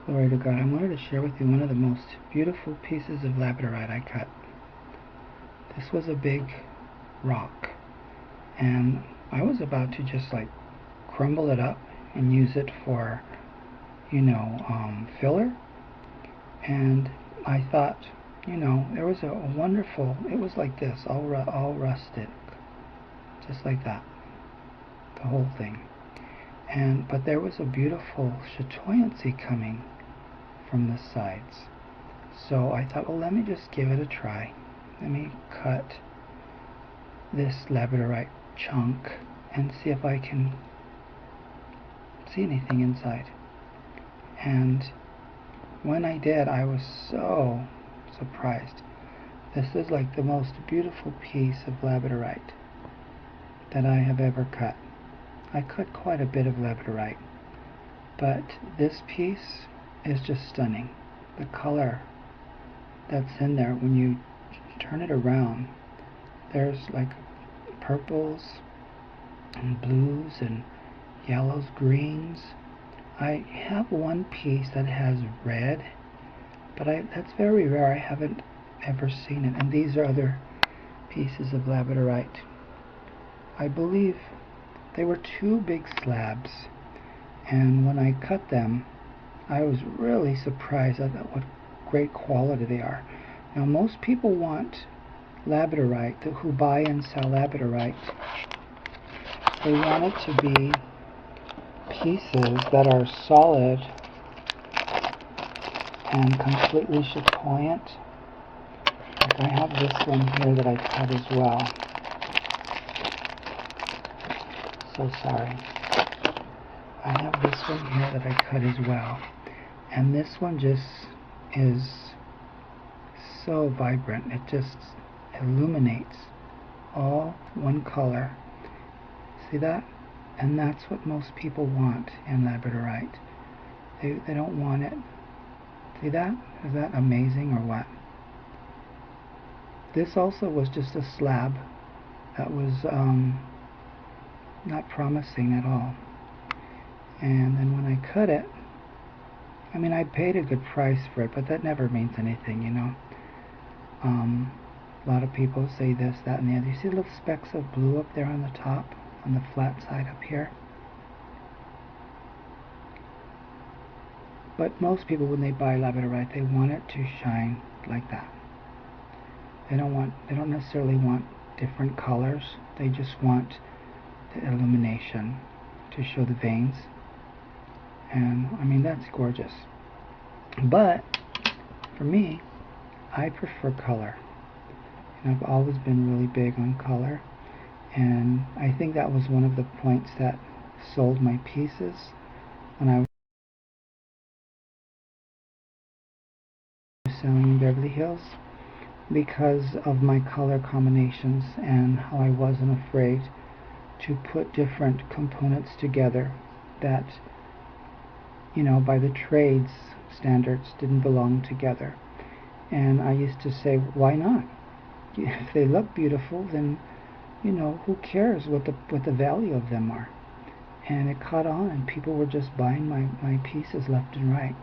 Glory to God. I wanted to share with you one of the most beautiful pieces of Labradorite I cut. This was a big rock, and I was about to just like crumble it up and use it for, filler. And I thought, there was a wonderful, it was like this, all rustic, just like that, the whole thing. But there was a beautiful chatoyancy coming from the sides. So I thought, well, let me just give it a try. Let me cut this Labradorite chunk and see if I can see anything inside. And when I did, I was so surprised. This is like the most beautiful piece of Labradorite that I have ever cut. I cut quite a bit of Labradorite, but this piece is just stunning. The color that's in there, when you turn it around, there's like purples and blues and yellows, greens. I have one piece that has red, but that's very rare. I haven't ever seen it. And these are other pieces of Labradorite. I believe they were two big slabs, and when I cut them, I was really surprised at what great quality they are. Now, most people want Labradorite, who buy and sell Labradorite, they want it to be pieces that are solid and completely chatoyant. Like I have this one here that I cut as well. So sorry. I have this one here that I cut as well. And this one just is so vibrant. It just illuminates all one color. See that? And that's what most people want in Labradorite. They don't want it. See that? Is that amazing or what? This also was just a slab that was not promising at all. And then when I cut it, I paid a good price for it, but that never means anything, A lot of people say this, that, and the other. You see little specks of blue up there on the top, on the flat side up here? But most people, when they buy Labradorite, they want it to shine like that. They don't necessarily want different colors. They just want the illumination to show the veins. And that's gorgeous. But for me, I prefer color. And I've always been really big on color. And I think that was one of the points that sold my pieces when I was selling in Beverly Hills, because of my color combinations and how I wasn't afraid to put different components together that, by the trades standards didn't belong together. And I used to say, why not? If they look beautiful, then who cares what the value of them are? And it caught on, and people were just buying my pieces left and right.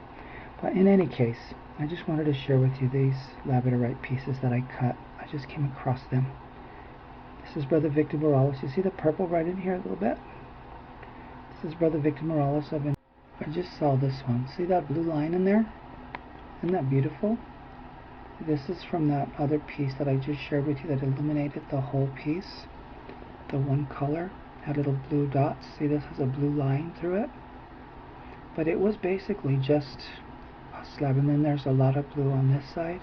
But in any case, I just wanted to share with you these Labradorite pieces that I cut. I just came across them. This is Brother Victor Morales. You see the purple right in here a little bit? This is Brother Victor Morales. I just saw this one. See that blue line in there? Isn't that beautiful? This is from that other piece that I just shared with you that illuminated the whole piece. The one color had little blue dots. See, this has a blue line through it. But it was basically just a slab, and then there's a lot of blue on this side.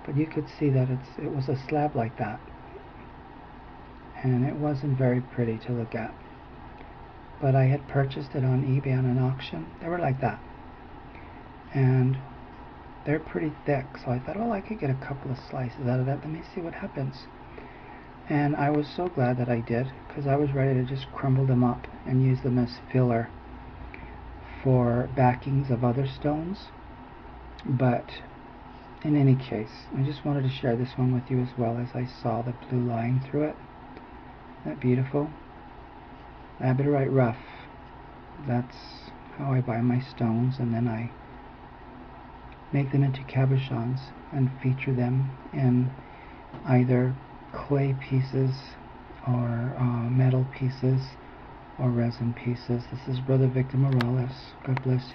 But you could see that it was a slab like that. And it wasn't very pretty to look at. But I had purchased it on eBay on an auction. They were like that. And they're pretty thick, so I thought, I could get a couple of slices out of that. Let me see what happens. And I was so glad that I did, because I was ready to just crumble them up and use them as filler for backings of other stones. But in any case, I just wanted to share this one with you as well, as I saw the blue line through it. Isn't that beautiful? Labradorite rough. That's how I buy my stones, and then I make them into cabochons and feature them in either clay pieces or metal pieces or resin pieces. This is Brother Victor Morales. God bless you.